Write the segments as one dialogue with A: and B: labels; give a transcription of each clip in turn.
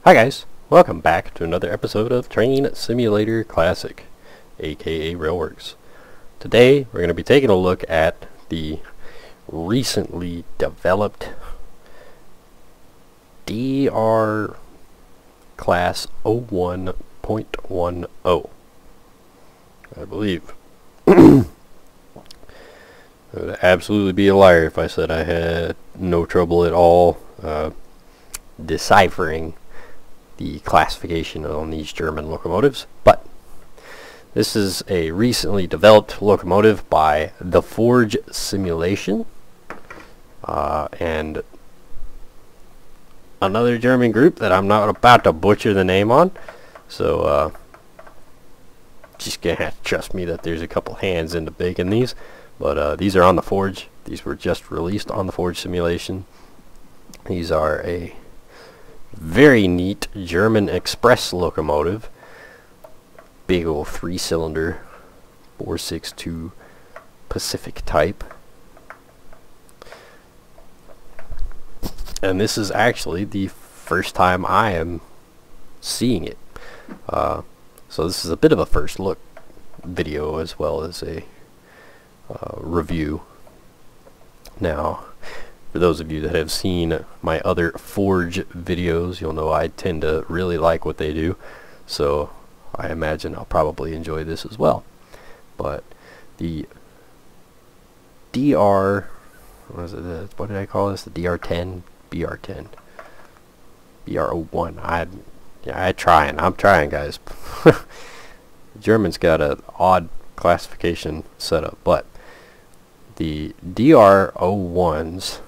A: Hi guys, welcome back to another episode of Train Simulator Classic, aka Railworks. Today we're going to be taking a look at the recently developed DR Class 01.10, I believe. I would absolutely be a liar if I said I had no trouble at all deciphering the classification on these German locomotives, but this is a recently developed locomotive by the Forge Simulation and another German group that I'm not about to butcher the name on, so just gonna have to trust me that there's a couple hands into baking these, but these are on the Forge. These were just released on the Forge Simulation. These are a very neat German express locomotive, big old 3-cylinder 462 Pacific type, and this is actually the first time I am seeing it, so this is a bit of a first look video as well as a review. Now, for those of you that have seen my other Forge videos, you'll know I tend to really like what they do, so I imagine I'll probably enjoy this as well. But the DR, what did I call this? The DR10, BR10, BR01. I'm trying, guys. German's got an odd classification setup, but the DR01s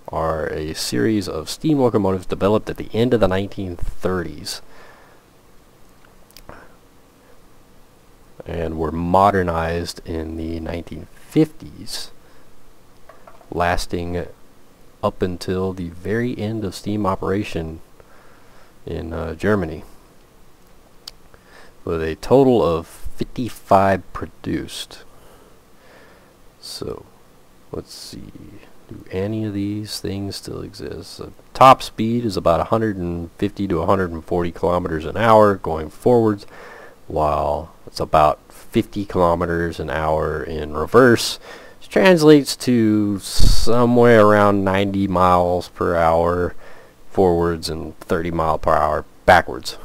A: are a series of steam locomotives developed at the end of the 1930s and were modernized in the 1950s, lasting up until the very end of steam operation in Germany, with a total of 55 produced. So let's see, do any of these things still exist? The top speed is about 150 to 140 kilometers an hour going forwards, while it's about 50 kilometers an hour in reverse, which translates to somewhere around 90 miles per hour forwards and 30 mile per hour backwards.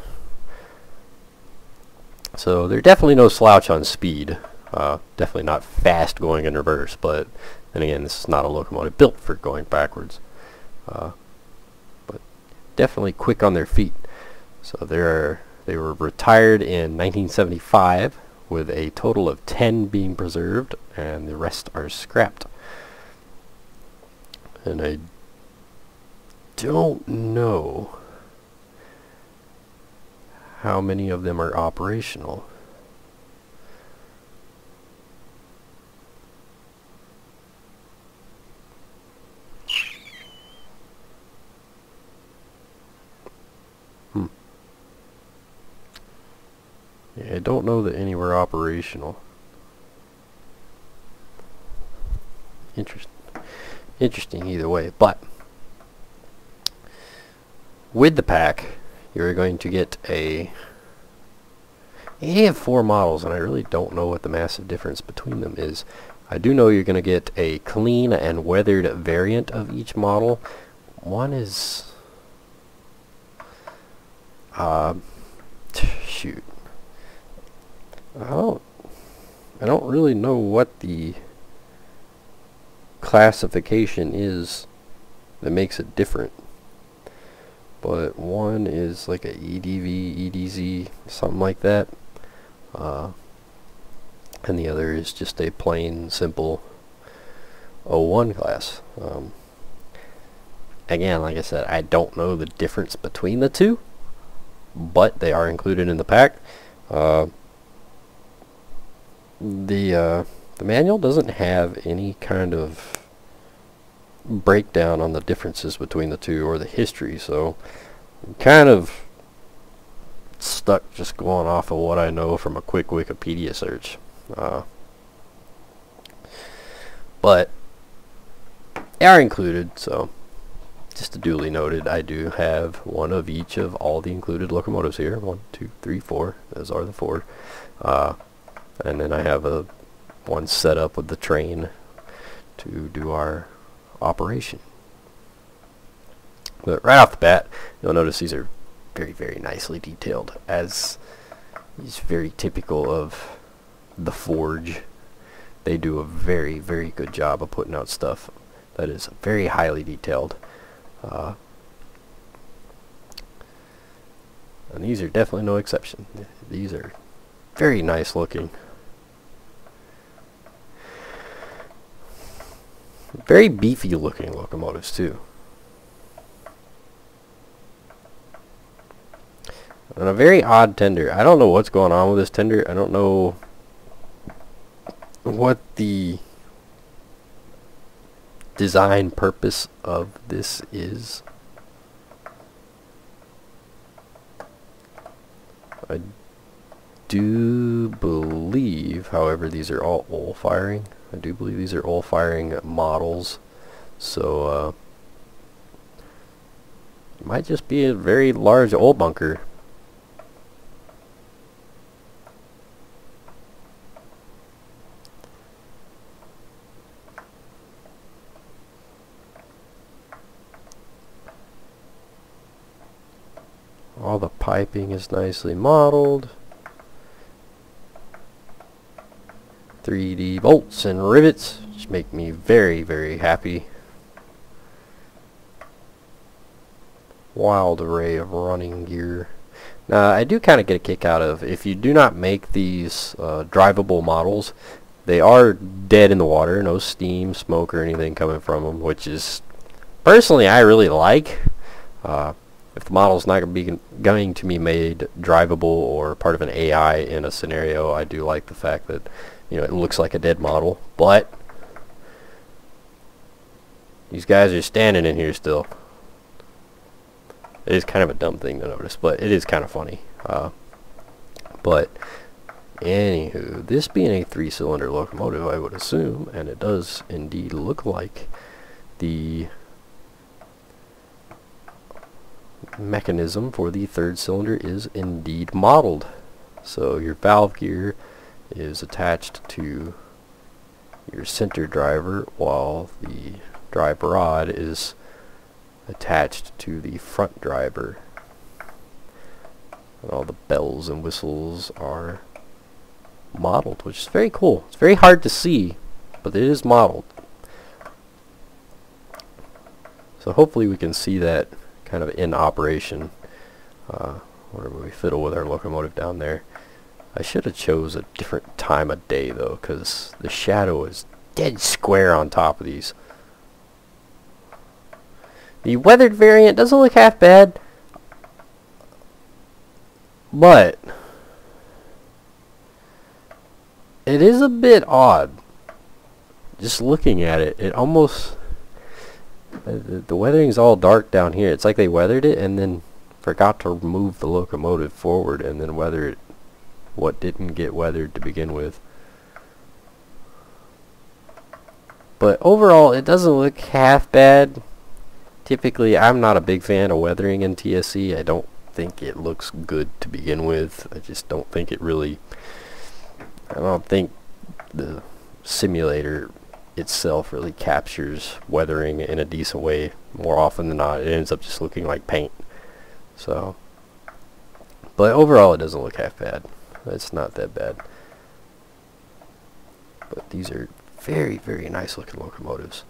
A: So they're definitely no slouch on speed. Definitely not fast going in reverse, but then again, this is not a locomotive built for going backwards, but definitely quick on their feet. So they were retired in 1975 with a total of 10 being preserved, and the rest are scrapped. And I don't know how many of them are operational. Yeah, I don't know that any were operational. Interesting either way, but with the pack you're going to get they have 4 models, and I really don't know what the massive difference between them is. I do know you're going to get a clean and weathered variant of each model. One is shoot, I don't really know what the classification is that makes it different, but one is like a EDV, EDZ, something like that, and the other is just a plain simple 01 class. Again, like I said, I don't know the difference between the two, but they are included in the pack. The manual doesn't have any kind of breakdown on the differences between the two or the history, so I'm kind of stuck just going off of what I know from a quick Wikipedia search. But they are included, so just to duly noted, I do have one of each of all the included locomotives here. 1, 2, 3, 4. Those are the 4. And then I have one set up with the train to do our operation. But right off the bat, you'll notice these are very, very nicely detailed, as is very typical of the Forge. They do a very, very good job of putting out stuff that is very highly detailed. And these are definitely no exception. These are very nice looking. Very beefy looking locomotives too. And a very odd tender. I don't know what's going on with this tender. I don't know what the design purpose of this is. I do believe, however, these are all oil firing. I do believe these are oil firing models. So it might just be a very large oil bunker. All the piping is nicely modeled. 3D bolts and rivets, which make me very, very happy. Wild array of running gear. Now, I do kind of get a kick out of, if you do not make these drivable models, they are dead in the water. No steam, smoke, or anything coming from them, which is, personally, I really like. If the model's not going to be made drivable or part of an AI in a scenario, I do like the fact that, you know, it looks like a dead model. But these guys are standing in here still. It is kind of a dumb thing to notice, but it is kind of funny. But anywho, this being a 3-cylinder locomotive, I would assume, and it does indeed look like the mechanism for the 3rd cylinder is indeed modeled. So your valve gear is attached to your center driver, while the drive rod is attached to the front driver. And all the bells and whistles are modeled, which is very cool. It's very hard to see, but it is modeled. So hopefully we can see that kind of in operation whenever we fiddle with our locomotive down there. I should have chose a different time of day though, because the shadow is dead square on top of these. The weathered variant doesn't look half bad, but it is a bit odd. Just looking at it, it almost, the weathering's all dark down here. It's like they weathered it and then forgot to move the locomotive forward and then weathered what didn't get weathered to begin with. But overall, it doesn't look half bad. Typically, I'm not a big fan of weathering in TSC. I don't think it looks good to begin with. I just don't think it really, I don't think the simulator itself really captures weathering in a decent way. More often than not, it ends up just looking like paint. So, but overall, it doesn't look half bad. It's not that bad. But these are very, very nice looking locomotives.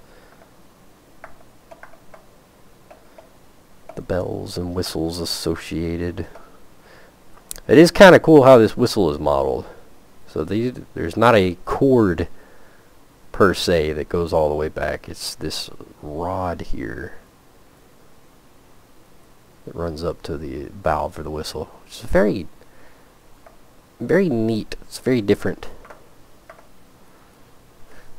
A: The bells and whistles associated. It is kind of cool how this whistle is modeled. So there's not a cord per se that goes all the way back. It's this rod here that runs up to the valve for the whistle, which is very, very neat. It's very different.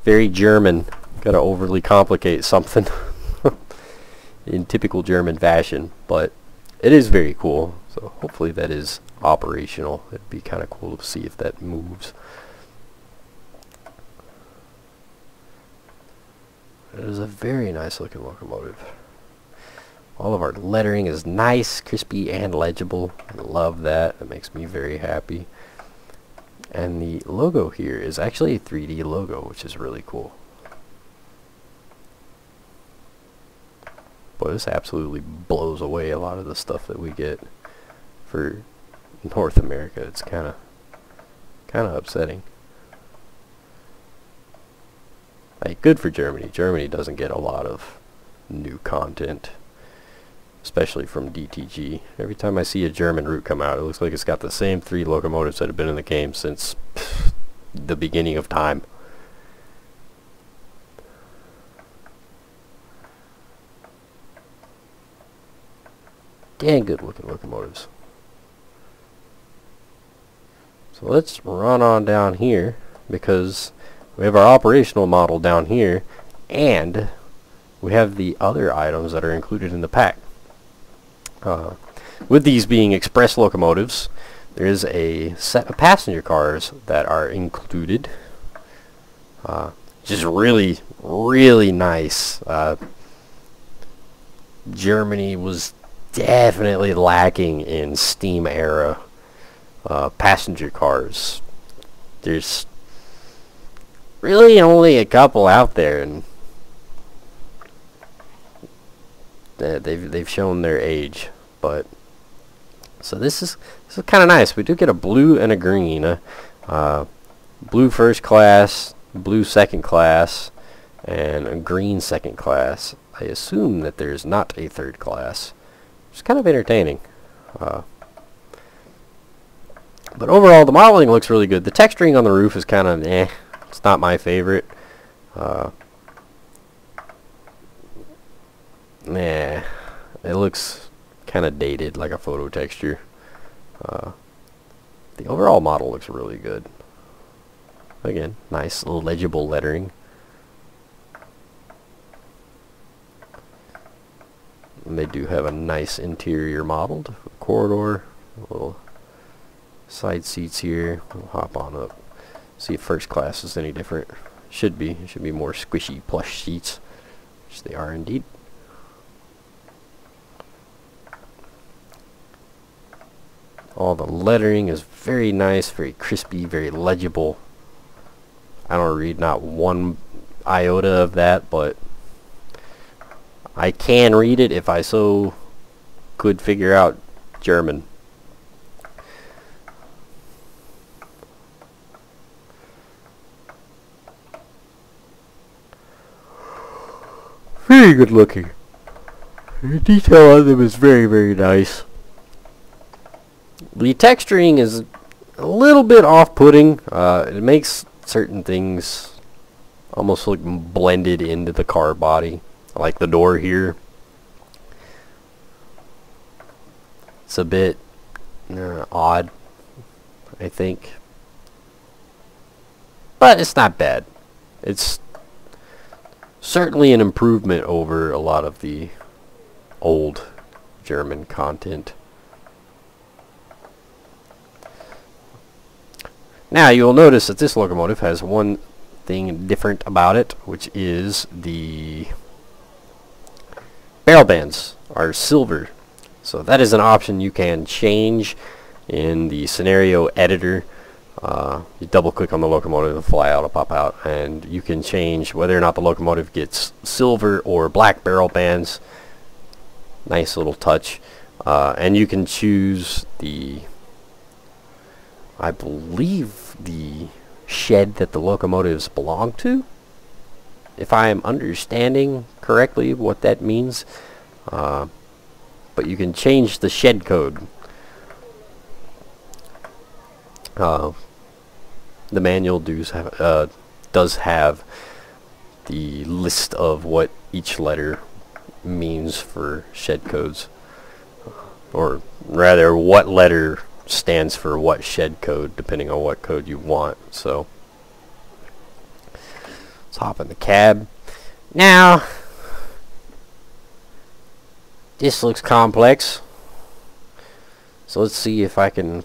A: Very German. Gotta overly complicate something in typical German fashion, but it is very cool. So hopefully that is operational. It'd be kind of cool to see if that moves. It is a very nice looking locomotive. All of our lettering is nice, crispy, and legible. I love that. It makes me very happy. And the logo here is actually a 3D logo, which is really cool. But this absolutely blows away a lot of the stuff that we get for North America. It's kind of upsetting. Like, good for Germany. Germany doesn't get a lot of new content, especially from DTG. Every time I see a German route come out, it looks like it's got the same 3 locomotives that have been in the game since the beginning of time. Dang good looking locomotives. So let's run on down here, because we have our operational model down here, and we have the other items that are included in the pack. With these being express locomotives, there is a set of passenger cars that are included, which is really, really nice. Germany was definitely lacking in steam era passenger cars. There's really only a couple out there, and they've shown their age. But so this is kind of nice. We do get a blue and a green, blue first class, blue second class, and a green second class. I assume that there's not a third class. It's kind of entertaining. But overall, the modeling looks really good. The texturing on the roof is kind of eh. It's not my favorite. It looks kind of dated, like a photo texture. The overall model looks really good. Again, nice legible lettering. And they do have a nice interior modeled corridor, little side seats here. We'll hop on up, see if first class is any different. Should be. It should be more squishy plush seats, which they are indeed. All the lettering is very nice, very crispy, very legible. I don't read not one iota of that, but I can read it if I so could figure out German. Very good looking. The detail on them is very, very nice. The texturing is a little bit off-putting. It makes certain things almost look blended into the car body, like the door here. It's a bit odd, I think, but it's not bad. It's certainly an improvement over a lot of the old German content. Now you'll notice that this locomotive has one thing different about it, which is the barrel bands are silver. So that is an option you can change in the scenario editor. You double click on the locomotive, the flyout will pop out, and you can change whether or not the locomotive gets silver or black barrel bands. Nice little touch. And you can choose the, I believe, the shed that the locomotives belong to, if I am understanding correctly what that means. But you can change the shed code. The manual does have the list of what each letter means for shed codes, or rather what letter stands for what shed code, depending on what code you want. So let's hop in the cab. Now this looks complex, so let's see if I can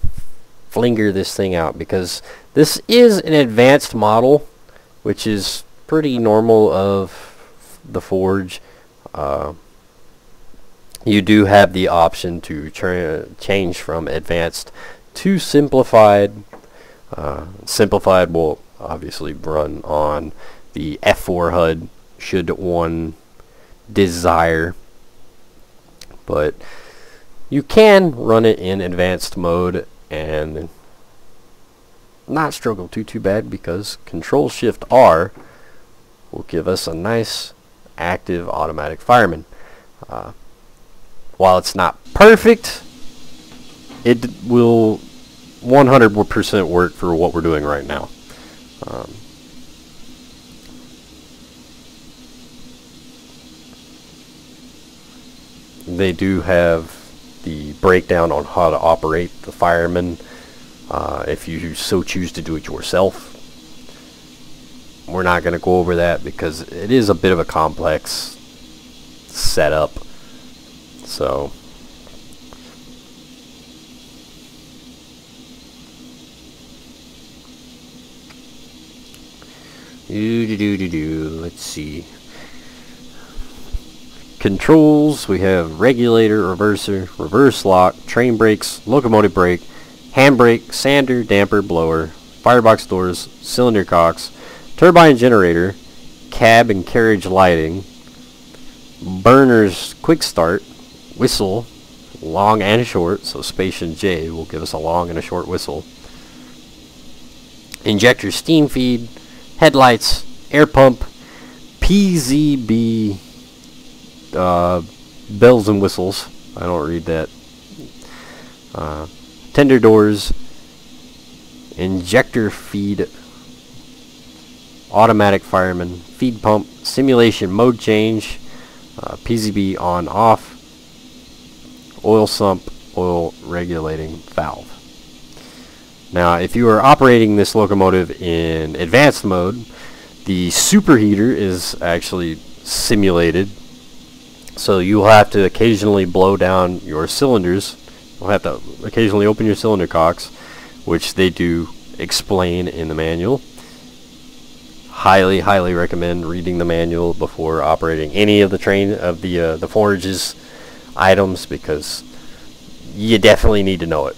A: flinger this thing out, because this is an advanced model, which is pretty normal of the Forge. you do have the option to change from advanced to simplified. Simplified will obviously run on the F4 HUD should one desire, but you can run it in advanced mode and not struggle too bad, because Control-Shift-R will give us a nice active automatic fireman. While it's not perfect, it will 100% work for what we're doing right now. They do have the breakdown on how to operate the fireman if you so choose to do it yourself. We're not going to go over that because it is a bit of a complex setup. So let's see. Controls, we have regulator, reverser, reverse lock, train brakes, locomotive brake, handbrake, sander, damper, blower, firebox doors, cylinder cocks, turbine generator, cab and carriage lighting, burners, quick start, whistle, long and short, so space and J will give us a long and a short whistle, injector steam feed, headlights, air pump, PZB, bells and whistles. I don't read that. Tender doors, injector feed, automatic fireman, feed pump, simulation mode change, PZB on off, oil sump, oil regulating valve. Now, if you are operating this locomotive in advanced mode, the superheater is actually simulated. So you'll have to occasionally blow down your cylinders. You'll have to occasionally open your cylinder cocks, which they do explain in the manual. Highly recommend reading the manual before operating any of the Forge's items, because you definitely need to know it.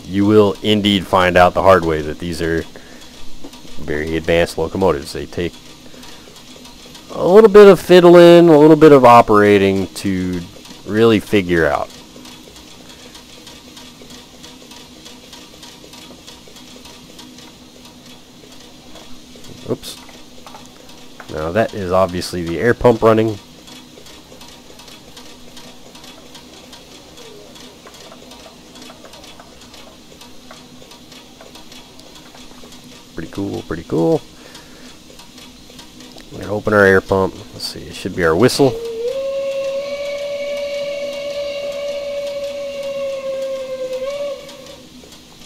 A: You will indeed find out the hard way that these are very advanced locomotives. They take a little bit of fiddling, a little bit of operating to really figure out. Oops. Now that is obviously the air pump running. Pretty cool. We're going to open our air pump. Let's see, it should be our whistle.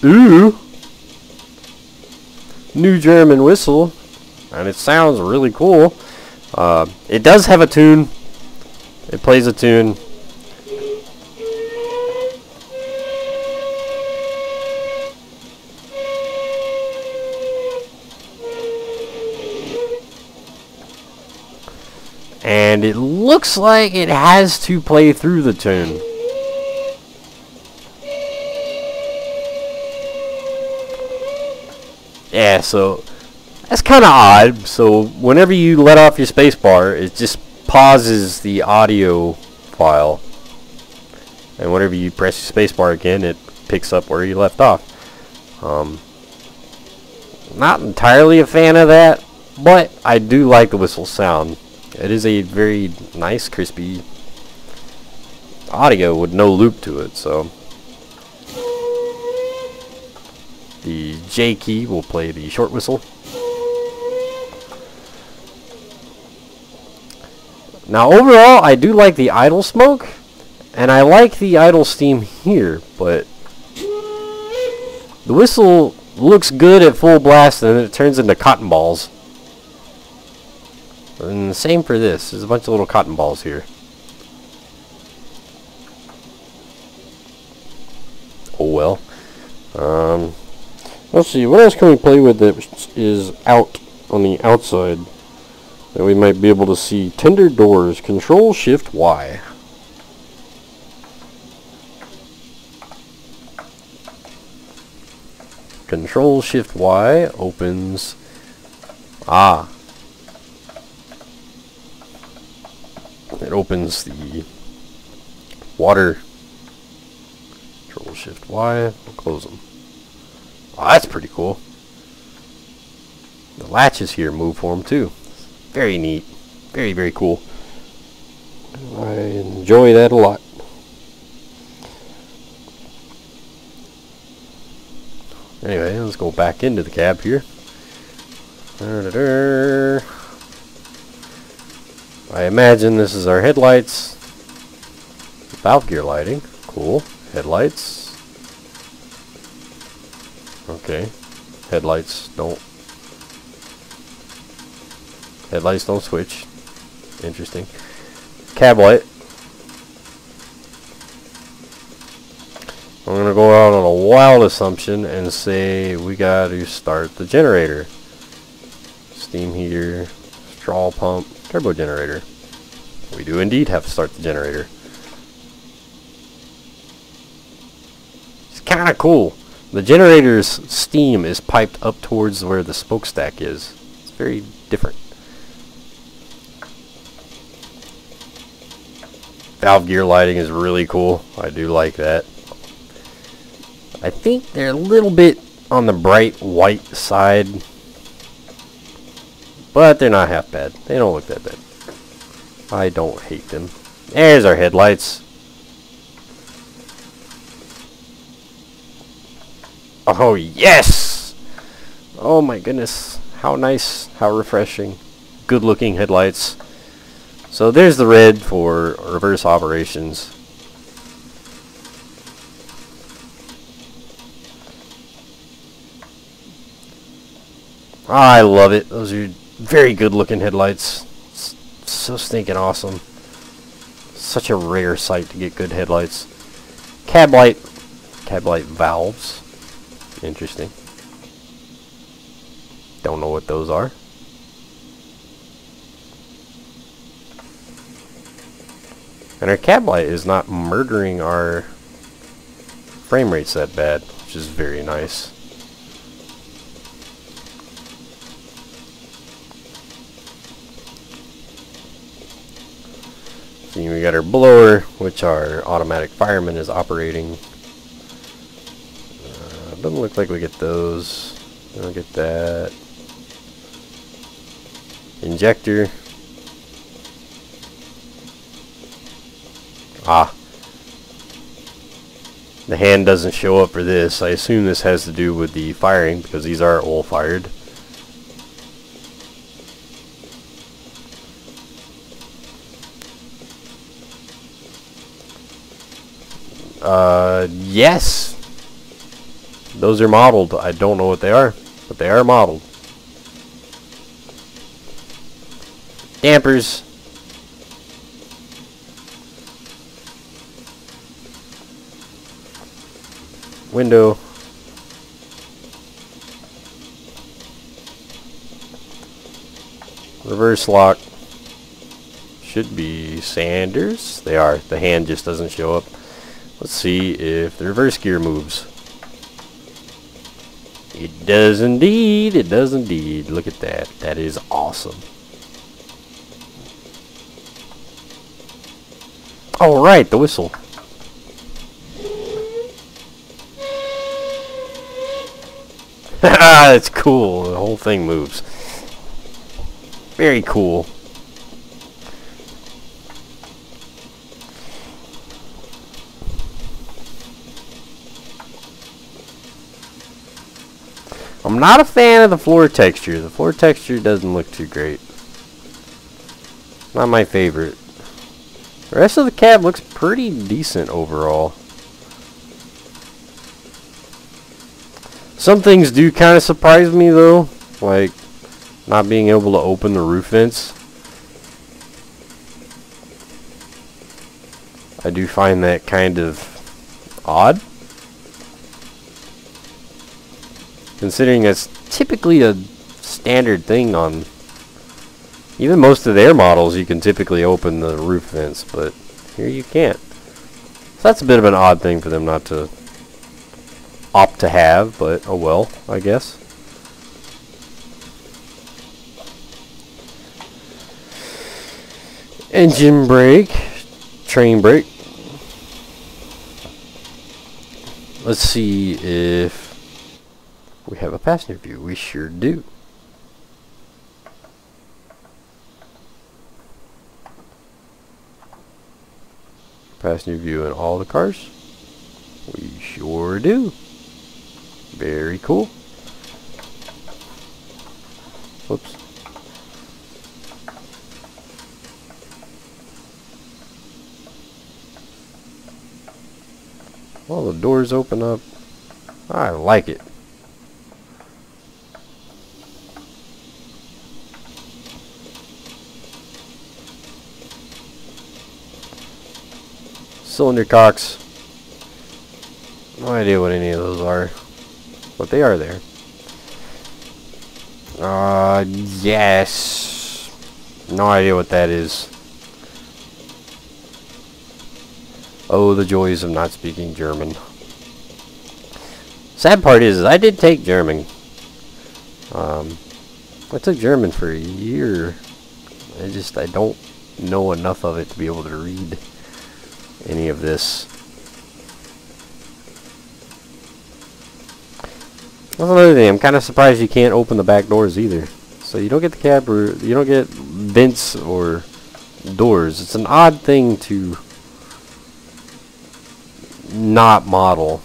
A: Ooh! New German whistle. And it sounds really cool. It does have a tune. It plays a tune. And it looks like it has to play through the tune. Yeah, so that's kind of odd. So whenever you let off your spacebar, it just pauses the audio file. And whenever you press your spacebar again, it picks up where you left off. Not entirely a fan of that, but I do like the whistle sound. It is a very nice, crispy audio with no loop to it. So the J key will play the short whistle. Now overall, I do like the idle smoke, and I like the idle steam here, but the whistle looks good at full blast and then it turns into cotton balls. And the same for this. There's a bunch of little cotton balls here. Oh well. Let's see, what else can we play with that is out on the outside that we might be able to see? Tender doors, Control-Shift-Y. Control Shift Y opens. Ah. It opens the water. Control Shift Y. We'll close them. Oh, that's pretty cool. The latches here move for them too. Very neat. Very, very cool. I enjoy that a lot. Anyway, let's go back into the cab here. I imagine this is our headlights. Valve gear lighting. Cool. Headlights. Okay. Headlights don't switch. Interesting. Cab light. I'm going to go out on a wild assumption and say we got to start the generator. Steam heater, straw pump, turbo generator. We do indeed have to start the generator. It's kind of cool. The generator's steam is piped up towards where the smokestack is. It's very different. Valve gear lighting is really cool. I do like that. I think they're a little bit on the bright white side, but they're not half bad. They don't look that bad. I don't hate them. There's our headlights. Oh yes! Oh my goodness. How nice. How refreshing. Good looking headlights. So there's the red for reverse operations. I love it. Those are very good looking headlights. So stinking awesome. Such a rare sight to get good headlights. Cab light valves. Interesting. Don't know what those are. And our cab light is not murdering our frame rates that bad, which is very nice. See, we got our blower, which our automatic fireman is operating. Doesn't look like we get those. I'll get that. Injector. Ah. The hand doesn't show up for this. I assume this has to do with the firing because these are oil fired. Yes. Those are modeled. I don't know what they are, but they are modeled. Dampers. Window. Reverse lock. Should be Sanders. They are. The hand just doesn't show up. Let's see if the reverse gear moves. It does indeed. It does indeed. Look at that. That is awesome. All right, the whistle. That's cool. The whole thing moves. Very cool. I'm not a fan of the floor texture. The floor texture doesn't look too great. Not my favorite. The rest of the cab looks pretty decent overall. Some things do kind of surprise me though, like not being able to open the roof vents. I do find that kind of odd, considering that's typically a standard thing on even most of their models. You can typically open the roof vents, but here you can't. So that's a bit of an odd thing for them not to opt to have, but oh well, I guess. Engine brake, train brake. Let's see if we have a passenger view. We sure do. Passenger view in all the cars. We sure do. Very cool. Whoops. All the doors open up. I like it. Cylinder cocks. No idea what any of those are, but they are there. Yes. No idea what that is. Oh, the joys of not speaking German. Sad part is I did take German. I took German for a year. I don't know enough of it to be able to read any of this. That's another thing. I'm kind of surprised you can't open the back doors either. So you don't get the cab, or you don't get vents or doors. It's an odd thing to not model.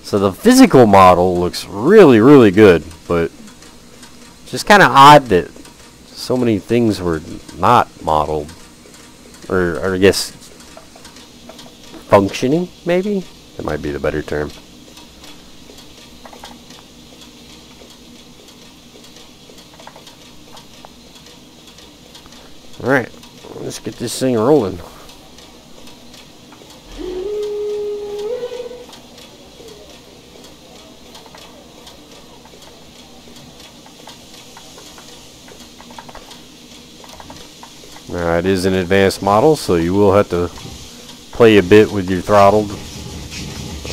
A: So the physical model looks really, really good, but it's just kind of odd that so many things were not modeled, or I guess functioning, maybe? That might be the better term. Alright, let's get this thing rolling. Now, it is an advanced model, so you will have to play a bit with your throttle.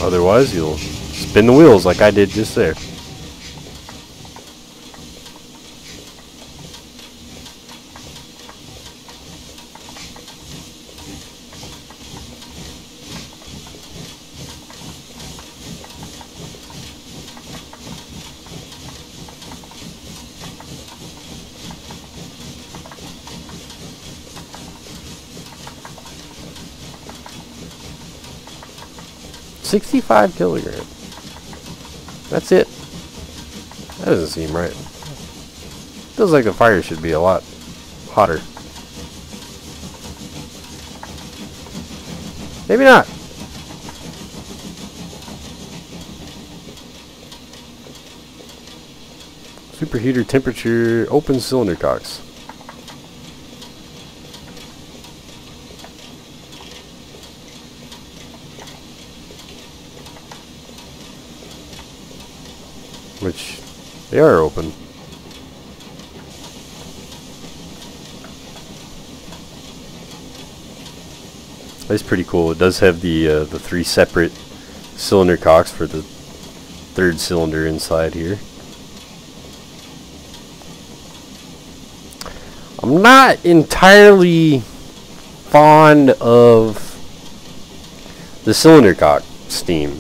A: Otherwise, you'll spin the wheels like I did just there. $65 kilograms. That's it. That doesn't seem right. Feels like the fire should be a lot hotter. Maybe not. Superheater temperature, open cylinder cocks. Which they are open. That's pretty cool. It does have the 3 separate cylinder cocks for the 3rd cylinder inside here. I'm not entirely fond of the cylinder cock steam.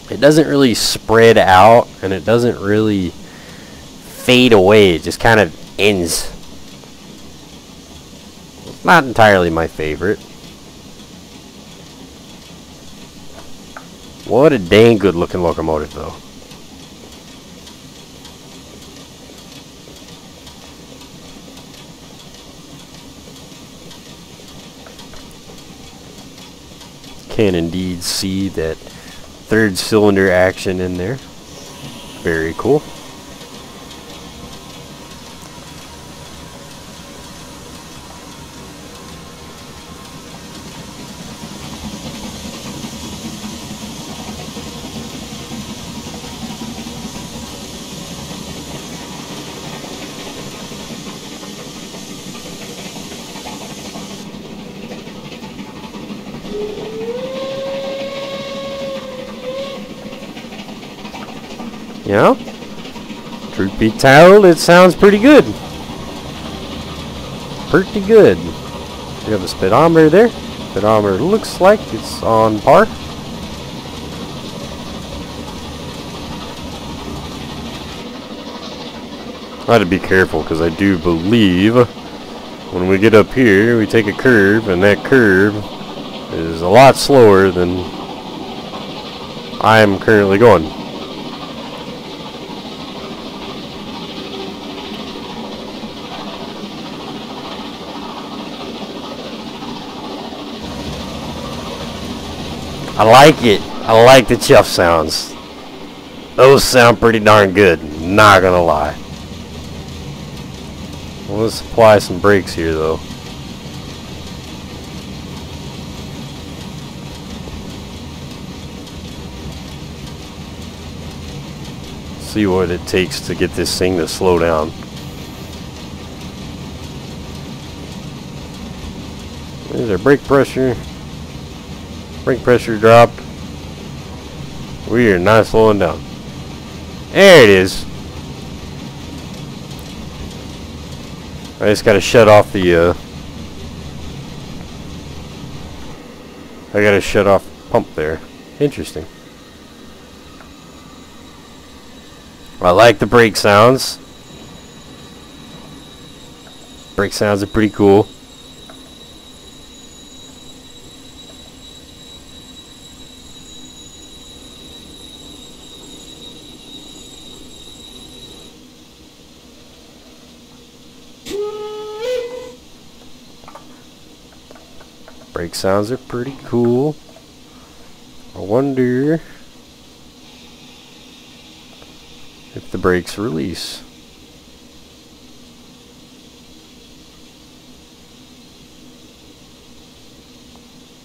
A: It doesn't really spread out, and it doesn't really fade away. It just kind of ends. It's not entirely my favorite. What a dang good looking locomotive though. Can indeed see that 3rd cylinder action in there. Very cool. You know? Truth be told, it sounds pretty good. Pretty good. We have the speedometer there. Speedometer looks like it's on par. I had to be careful because I do believe when we get up here, we take a curve, and that curve is a lot slower than I am currently going. I like it. I like the chuff sounds. Those sound pretty darn good, not gonna lie. Well, let's apply some brakes here though. See what it takes to get this thing to slow down. There's our brake pressure. Brake pressure dropped. We are not slowing down. There it is. I just gotta shut off the I gotta shut off the pump there. Interesting. I like the brake sounds. Brake sounds are pretty cool. Brake sounds are pretty cool. I wonder if the brakes release.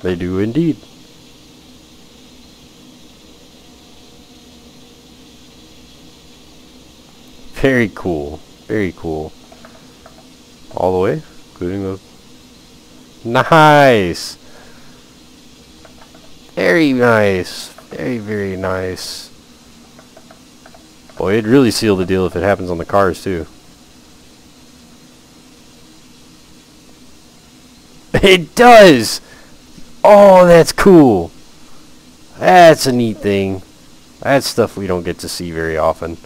A: They do indeed. Very cool. Very cool. All the way, including those. Nice. Very nice. Very, very nice. Boy, it'd really seal the deal if it happens on the cars too. It does! Oh, that's cool. That's a neat thing. That's stuff we don't get to see very often.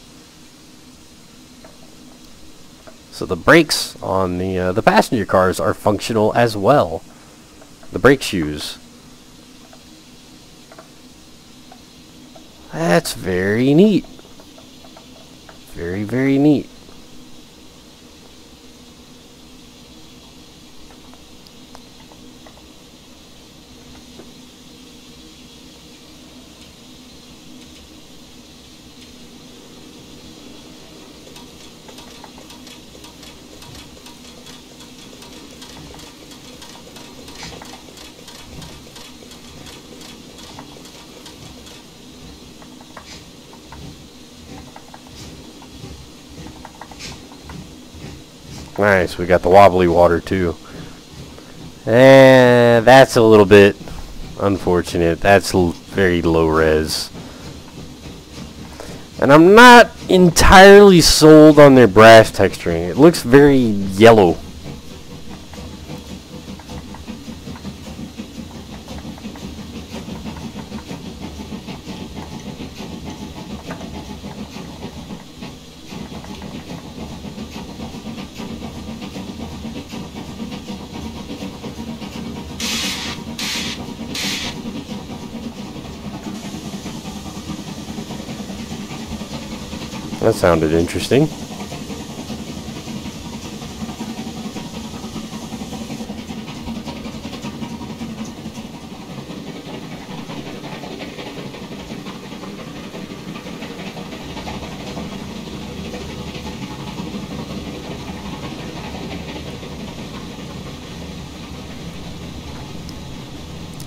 A: So the brakes on the passenger cars are functional as well. The brake shoes. That's very neat. Very, very neat. Nice, we got the wobbly water too. And that's a little bit unfortunate. That's very low res. And I'm not entirely sold on their brass texturing. It looks very yellow. That sounded interesting.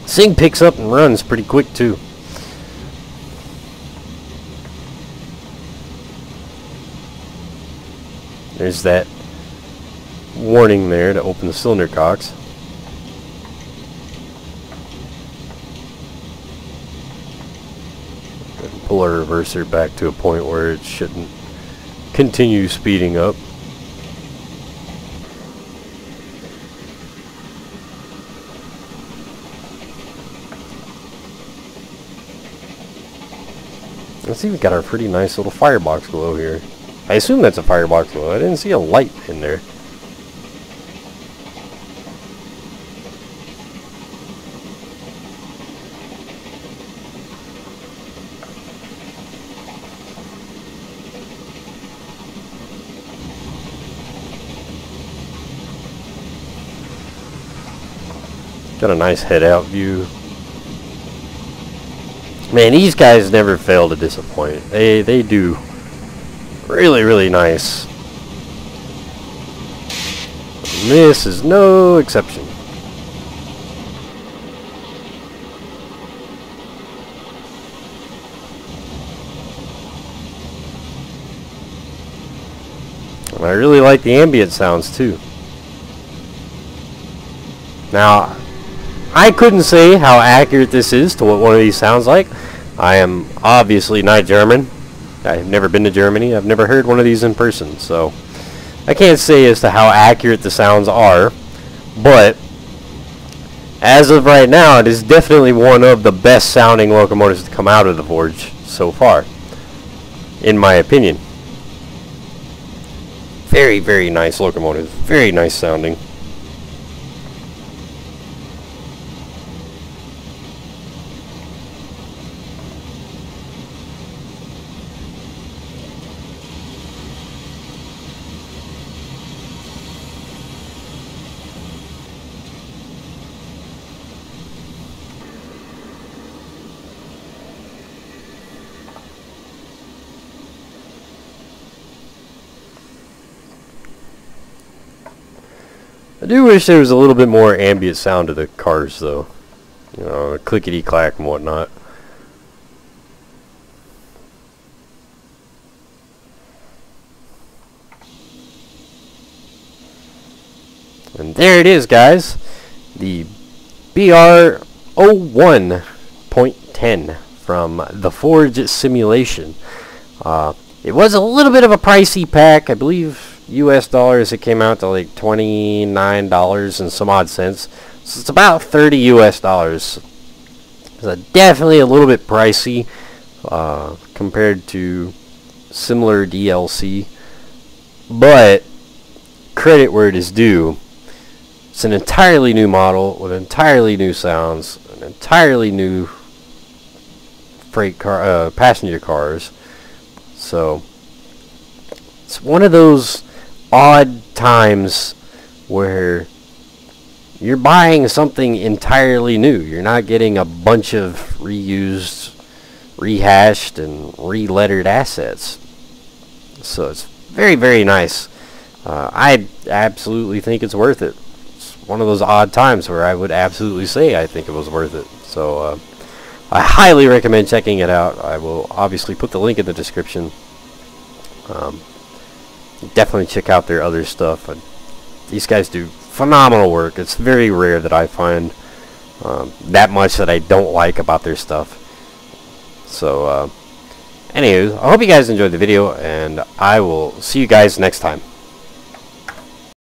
A: This thing picks up and runs pretty quick too. There's that warning there to open the cylinder cocks. pull our reverser back to a point where it shouldn't continue speeding up. Let's see, we got our pretty nice little firebox glow here. I assume that's a firebox glow. I didn't see a light in there. Got a nice head out view. Man, these guys never fail to disappoint. They do really, really nice. And this is no exception. And I really like the ambient sounds too. Now, I couldn't say how accurate this is to what one of these sounds like. I am obviously not German. I've never been to Germany. I've never heard one of these in person, so I can't say as to how accurate the sounds are. But as of right now, it is definitely one of the best sounding locomotives to come out of the Forge so far, in my opinion. Very, very nice locomotive. Very nice sounding. I do wish there was a little bit more ambient sound to the cars, though. You know, clickety-clack and whatnot. And there it is, guys. The BR01.10 from the Forge Simulation. It was a little bit of a pricey pack. I believe US dollars it came out to like $29 and some odd cents. So it's about 30 US dollars. So definitely a little bit pricey compared to similar DLC. But credit where it is due. It's an entirely new model with entirely new sounds, an entirely new freight car, passenger cars. So it's one of those odd times where you're buying something entirely new. You're not getting a bunch of reused, rehashed, and re-lettered assets. So it's very, very nice. I absolutely think it's worth it. It's one of those odd times where I would absolutely say I think it was worth it. So I highly recommend checking it out. I will obviously put the link in the description. Definitely check out their other stuff. These guys do phenomenal work. It's very rare that I find that much that I don't like about their stuff. So, anywho, I hope you guys enjoyed the video, and I will see you guys next time.